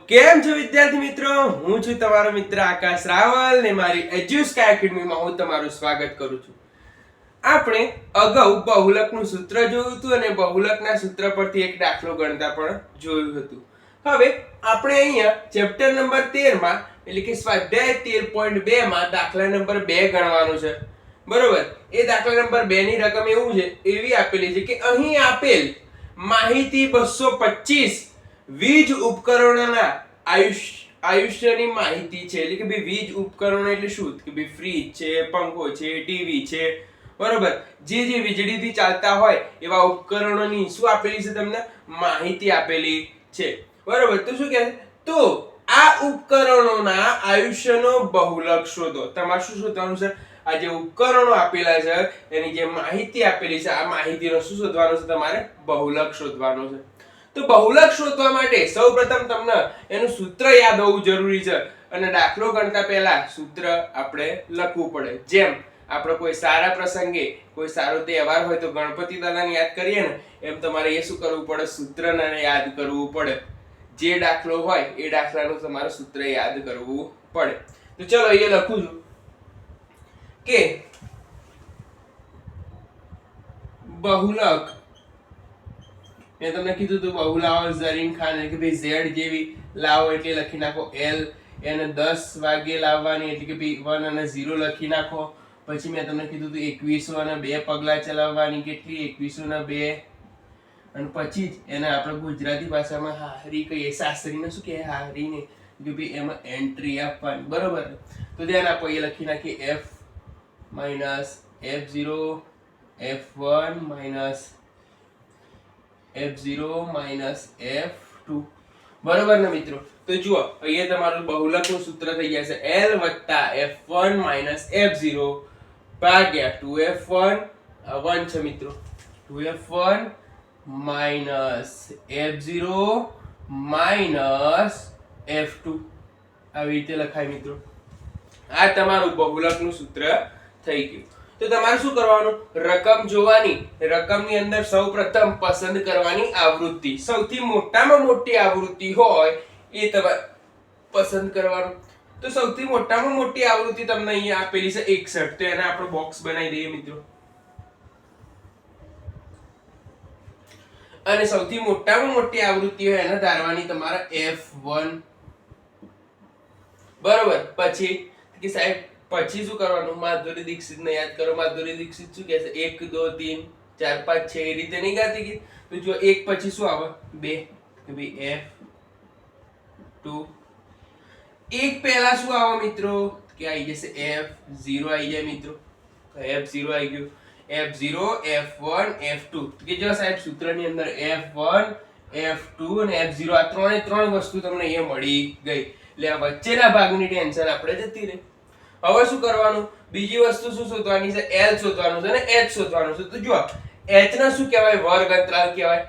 કેમ છો વિદ્યાર્થી મિત્રો, હું છું તમારો મિત્ર આકાશ રાવલ ને મારી એડ્યુસ્કી એકેડમીમાં હું તમારું સ્વાગત કરું છું. આપણે અગાઉ બહુલકનું સૂત્ર જોયું હતું અને બહુલકના સૂત્ર પરથી એક દાખલો ગણતા પણ જોયું હતું. હવે આપણે અહીંયા ચેપ્ટર નંબર 13 માં એટલે કે સ્વાધ્યાય 13.2 માં દાખલા નંબર 2 ગણવાનો છે. બરોબર, એ દાખલા નંબર 2 ની રકમ એવું છે, એવી આપેલી છે કે અહીં આપેલ માહિતી 225 વીજ ઉપકરણોના આયુષ્યની માહિતી છે. એટલે કે ભાઈ વીજ ઉપકરણો એટલે શું કે ભાઈ ફ્રીજ છે, પંખો છે, ટીવી છે, બરોબર, જે વીજળીથી ચાલતા હોય એવા ઉપકરણોની શું આપેલી છે, તમને માહિતી આપેલી છે. બરોબર, તો શું કહે છે, તો આ ઉપકરણોના આયુષ્યનો બહુલક શોધો. તમારે શું શોધવાનું છે? આ જે ઉપકરણો આપેલા છે એની જે માહિતી આપેલી છે, આ માહિતીનો શું શોધવાનો છે? તમારે બહુલક શોધવાનો છે. તો બહુલક શોધવા માટે સૌપ્રથમ તમને એનું સૂત્ર યાદ હોવું જરૂરી છે અને દાખલો ગણતા પહેલા સૂત્ર આપણે લખવું પડે. જેમ આપણે કોઈ સારા પ્રસંગે કોઈ સારો તહેવાર હોય તો ગણપતિ દાદાને યાદ કરીએ ને, એમ તમારે એ શું કરવું પડે? સૂત્રને યાદ કરવું પડે. જે દાખલો હોય એ દાખલાનું તમારે સૂત્ર યાદ કરવું પડે. તો ચલો અહીંયા લખું છું કે બહુલક, મેં તમને કીધું તું બહુલાઓ ઝરીન ખાન એટલે કે ભાઈ ઝેડ જેવી લાવો એટલે લખી નાખો એલ, એને 10 વાગે લાવવાની એટલે કે ભાઈ 1 અને 0 લખી નાખો. પછી મેં તમને કીધું તું 2100 અને 2 પગલા ચલાવવાની, કેટલી? 2100 ના 2. અને પછી જ એને આપણે ગુજરાતી ભાષામાં હાહરી કહીએ. શાસ્ત્રીને શું કહે? હાહરીને. કે ભાઈ એમાં એન્ટ્રી આપવાની. બરોબર, તો ધ્યાન આપો, એ લખી નાખીએ f minus f0 f1 minus f0 minus f2. બરોબર ને મિત્રો? તો જુઓ અહીંયા તમારું બહુલકનું સૂત્ર થઈ જશે l વત્તા f1 માઇનસ f0 ભાગ્યા 2f1 1 છે મિત્રો, 2f1 minus f0 minus f2. આવી રીતે લખાય મિત્રો. આ તમારું બહુલકનું સૂત્ર થઈ ગયું. તો તમારે શું કરવાનું? રકમ જોવાની, રકમની અંદર સૌપ્રથમ પસંદ કરવાની આવૃત્તિ. સૌથી મોટામાં મોટી આવૃત્તિ હોય એ તમારે પસંદ કરવાનું. તો સૌથી મોટામાં મોટી આવૃત્તિ તમને અહીંયા આપેલી છે 61. તો એને આપણે બોક્સ બનાવી દઈએ મિત્રો. અને સૌથી મોટામાં મોટી આવૃત્તિ હોય એને ધારવાની તમારા f1. બરોબર, પછી કે સાહેબ પછી શું કરવાનું? માધુરી દીક્ષિતને યાદ કરો. માધુરી દીક્ષિત શું કહે છે? 1 2 3 4 5 6 એ રીતે નહીં ગાતી કે? તો જો 1 પછી શું આવે? 2. કે ભાઈ f2. 1 પહેલા શું આવે મિત્રો? કે આવી જશે f0 આવી જાય મિત્રો. f0 આવી ગયું. f0 f1 f2. કે જો સાહેબ સૂત્રની અંદર f1 f2 અને f0 આ ત્રણ વસ્તુ તમને અહીંયા મળી ગઈ. એટલે આ વચ્ચેના ભાગની ટેન્શન આપણે જતી રહી. હવે શું કરવાનું? બીજી વસ્તુ શું શોધવાની છે? l શોધવાનું છે અને h શોધવાનું છે. તો જુઓ h ના શું કહેવાય? વર્ગ અંતરાલ કહેવાય.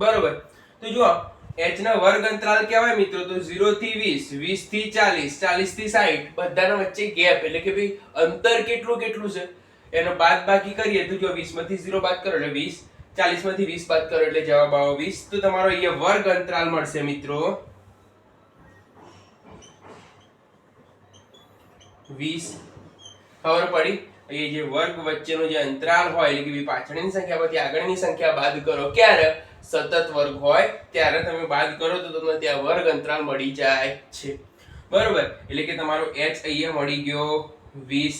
બરોબર, તો જુઓ h ના વર્ગ અંતરાલ કહેવાય મિત્રો. તો 0 થી 20, 20 થી 40, 40 થી 60 બધાના વચ્ચે ગેપ એટલે કે ભાઈ અંતર કેટલું છે એનો બાદબાકી કરીએ તો જો 20 માંથી 0 બાદ કરો એટલે 20, 40 માંથી 20 બાદ કરો એટલે જવાબ આવે 20. તો તમારો અહીંયા વર્ગ અંતરાલ મળશે મિત્રો 20. ખબર પડી? એ જે વર્ગ વચ્ચેનો જે અંતરાલ હોય એટલે કે પાછળની સંખ્યા પરથી આગળની સંખ્યા બાદ કરો. ક્યારે? સતત વર્ગ હોય ત્યારે તમે બાદ કરો તો તમને ત્યાં વર્ગ અંતરાલ મળી જાય છે. બરોબર, એટલે કે તમારો h અહીંયા મળી ગયો 20.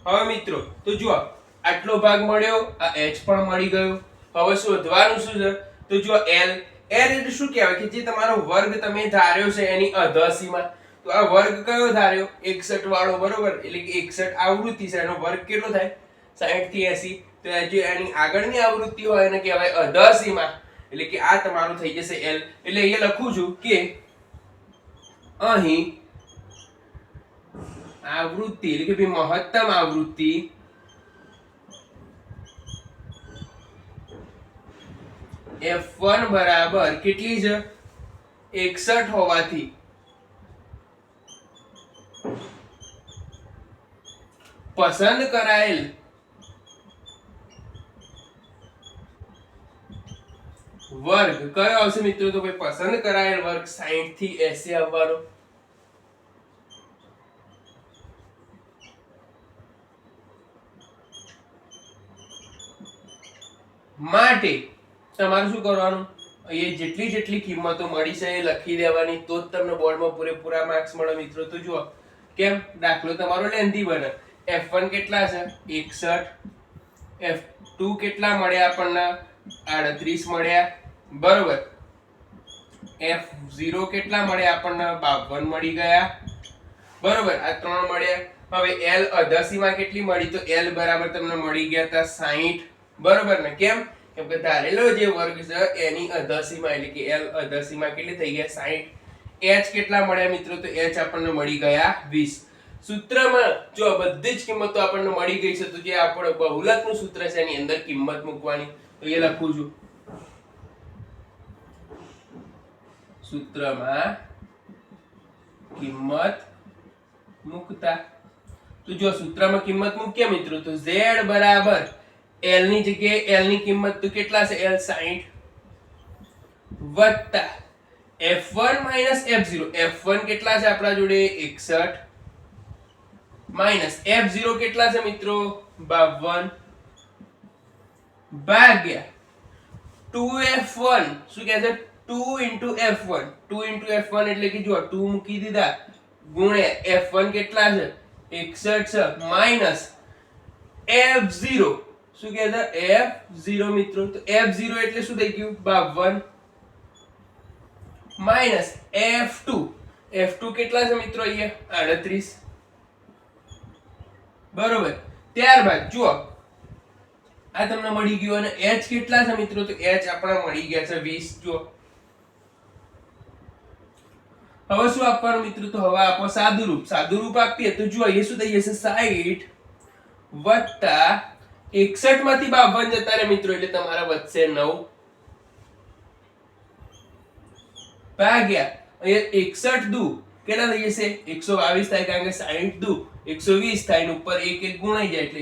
હવે મિત્રો તો જુઓ આટલો ભાગ મળ્યો, આ h પણ મળી ગયો. હવે શોધવાનું શું છે? તો જુઓ l એટલે શું કહેવાય? કે જે તમારો વર્ગ તમે ધાર્યો છે એની અધસીમા. તો આ વર્ગ કયો ધાર્યો? 61 વાળો. બરોબર, એટલે કે 61 આવૃત્તિ છે, એનો વર્ગ કેટલો થાય? 60 થી 80. તો જે એની આગળની આવૃત્તિ હોય એને કહેવાય અધસીમા. એટલે કે આ તમારું થઈ જશે l. એટલે અહીંયા લખું છું કે અહીં આવૃત્તિ એટલે કે ભાઈ મહત્તમ આવૃત્તિ f1 બરાબર કેટલી છે? 61 હોવાથી પસંદ કરાયેલ વર્ગ કયો આવશે મિત્રો? તો ભાઈ પસંદ કરાયેલ વર્ગ 60 થી 80 આવવાનો. માટે તમારે શું કરવાનું? અહીંયા જેટલી જેટલી કિંમતો મળી છે એ લખી દેવાની, તો જ તમને બોર્ડમાં પૂરેપૂરા માર્ક્સ મળે મિત્રો. તો જુઓ કેમ દાખલો તમારો લેન્થી બને. F1 કેટલા છે? 61. F2 કેટલા મળ્યા આપણને? 38 મળ્યા, બરોબર. F0 કેટલા મળ્યા આપણને? 52 મળી ગયા, બરોબર. આ 3 મળ્યા. હવે L અધાસીમાં કેટલી મળી? તો L બરાબર તમને મળી ગયા હતા 60, બરોબર ને? કેમ? કેમ કે ધારેલો જે વર્ગ છે એની અધાસીમાં એટલે કે L અધાસીમાં કેટલી થઈ ગયા? 60. H કેટલા મળ્યા મિત્રો? તો H આપણને મળી ગયા 20. સૂત્રમાં જો બધી જ કિંમતો આપણને મળી ગઈ છે, તો જે આપણો બહુલકનું સૂત્ર છે એની અંદર કિંમત મૂકવાની. તો એ લખું છું. સૂત્રમાં કિંમત મૂકતા. તો જો સૂત્રમાં કિંમત મૂકીએ મિત્રો, તો Z બરાબર L ની જગ્યાએ L ની કિંમત તો કેટલા છે? L 60 વત્તા F1 માઈનસ F0. F1 કેટલા છે આપણા જોડે? 61 માઈનસ F0 કેટલા છે મિત્રો? 52 ભાગ્યા 2F1. શું કહે છે? 2 into F1. 2 into F1 એટલે કે જો 2 મૂકી દીધા ગુણ્યા F1 કેટલા છે? 61 છે, માઈનસ F0. શું કહે છે? F0 મિત્રો. તો F0 એટલે શું થઈ ગયું? 52 માઈનસ F2. F2 કેટલા છે મિત્રો? અહીંયા 38, બરોબર. ત્યારબાદ જુઓ આ તમને મળી ગયું, અને H કેટલા છે મિત્રો? તો H આપણા મળી ગયા છે 20. જુઓ હવે શું આપવાનું મિત્રો? તો હવે આપો સાદુરૂપ. સાદુરૂપ આપીએ તો જુઓ એ શું થઈ જશે? 60 વત્તા 61 માંથી 52 જતા રહે મિત્રો, એટલે તમારા વધશે 9 ભાગ્યા અહીંયા 61 દુ કેટલા થઈ જશે? 122 થાય, કારણ કે 60 દુ 120 થાય, ને ઉપર એક એક ગુણાઈ જાય એટલે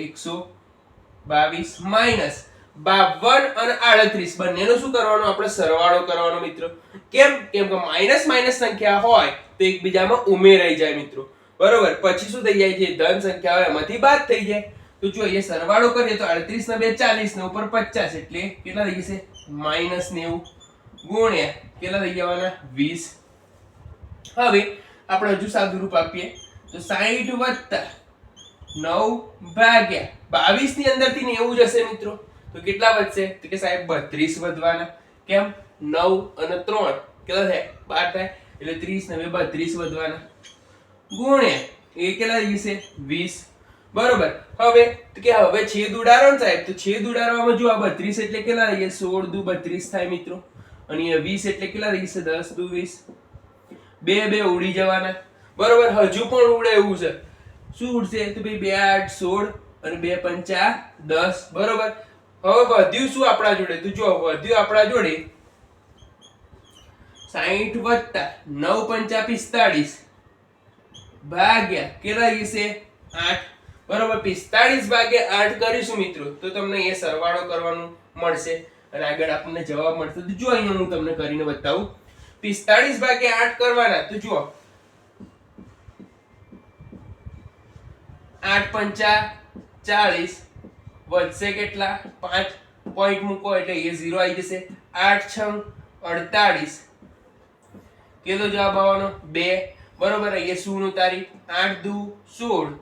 122 માઈનસ 52 અને 38 બંનેનો શું કરવાનો? આપણે સરવાળો કરવાનો મિત્રો. કેમ? કેમ કે માઈનસ માઈનસ સંખ્યા હોય તો એકબીજામાં ઉમેરાઈ જાય મિત્રો, બરોબર. પછી શું થઈ જાય? જે ધન સંખ્યા હોય એમાંથી બાદ થઈ જાય. તો જો અહીંયા સરવાળો કરીએ તો 38 ને 2 40 ને ઉપર 50 એટલે કેટલા થઈ જશે? માઈનસ 90 ગુણ્યા કેટલા થઈ જવાના? 20. હવે આપણે હજુ સાદુરૂપ આપીએ તો 60 વત્તા 9 ભાગ્યા 22 ની અંદરથી 90 જશે મિત્રો, તો કેટલા વધશે? તો કે સાહેબ 32 વધવાના. કેમ? 9 અને 3 કેટલા થાય? 12 થાય, એટલે 30 ને 32 વધવાના ગુણ્યા એ કેટલા થઈ જશે? 20, બરોબર. હવે તો કે હવે છેદ ઉડાડો ને સાહેબ, તો છેદ ઉડાડવામાં જો આ 32 એટલે કેટલા થઈ ગયા? 16 દુ 32 થાય મિત્રો, અને અહીંયા 20 એટલે કેટલા થઈ જશે? 10 દુ 20. બે બે ઉડી જવાના, બરોબર. હજુ પણ ઉડે એવું છે. શું ઉડશે? તો ભાઈ 2 8 16 અને 2 5 10, બરોબર. હવે વધ્યું શું આપણા જોડે? તો જો વધ્યું આપણા જોડે 60 વત્તા 9 5 45 ભાગ્યા કેટલા થશે? 8, બરોબર. 45 ભાગ્યા 8 કરીશું મિત્રો, તો તમને એ સરવાળો કરવાનું મળશે અને આગળ આપણને જવાબ મળશે. તો જો અહીંયા હું તમને કરીને બતાવું. 45 ભાગ્યા 8 કરવાના, તો જુઓ 8 5 40 વધશે કેટલા? 5 પોઈન્ટ મૂકો એટલે એ 0 આવી જશે. 8 6 48 કેટલો જવાબ આવવાનો? 2, બરોબર. અહીંયા શું નું તારીખ? 8 દુ 16,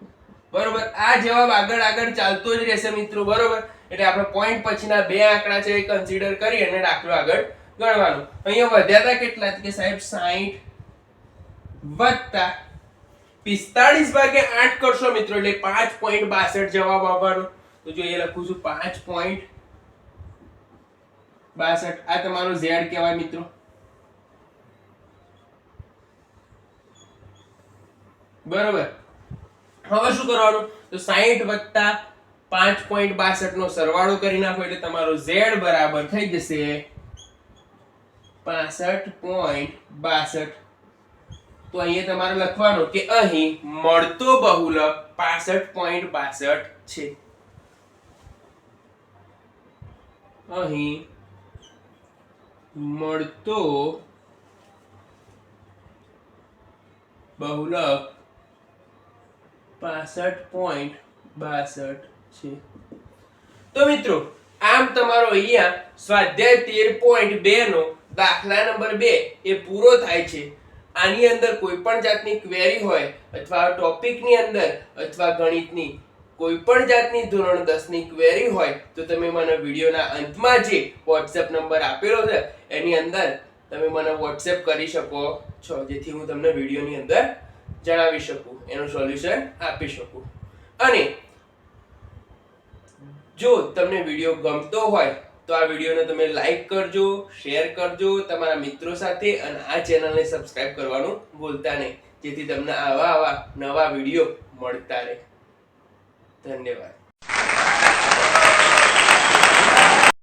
બરોબર. આ જવાબ આગળ આગળ ચાલતો જ રહેશે મિત્રો, બરોબર. એટલે આપણે પોઈન્ટ પછીના બે આંકડા છે એ કન્સિડર કરી અને દાખલો આગળ ગણવાનું. અહીંયા વધ્યા હતા કેટલા? કે સાહેબ 60 વત્તા 45 ભાગ્યા 8 કરશો મિત્રો એટલે 5.62 જવાબ આવવાનો. તો જો એ લખું છું 5.62. આ તમારો Z કહેવાય મિત્રો, બરોબર. હવે શું કરવાનું? તો 60 વત્તા 5.62 નો સરવાળો કરી નાખો એટલે તમારો Z બરાબર થઈ જશે 65.62. તો અહીંયા તમારે લખવાનું કે અહીં મળતો બહુલક 65.62 છે. અહીં મળતો બહુલક 65.62 છે. તો મિત્રો આમ તમારો અહીંયા સ્વાધ્યાય 13.2 નો દાખલા નંબર 2 એ પૂરો થાય છે. આની અંદર કોઈ પણ જાતની ક્વેરી હોય અથવા ટોપિકની અંદર અથવા ગણિતની કોઈ પણ જાતની ધોરણ 10 ની ક્વેરી હોય તો તમે મને વિડીયોના અંતમાં જે WhatsApp નંબર આપેલો છે એની અંદર તમે મને WhatsApp કરી શકો છો, જેથી હું તમને વિડીયોની અંદર જણાવી શકું, એનું સોલ્યુશન આપી શકું. અને જો તમને વિડીયો ગમતો હોય તો આ વિડીયોને તમે લાઈક કરજો, શેર કરજો તમારા મિત્રો સાથે, અને આ ચેનલને સબસ્ક્રાઇબ કરવાનું ભૂલતા નહીં, જેથી તમને આવા નવા વિડીયો મળતા રહે. ધન્યવાદ.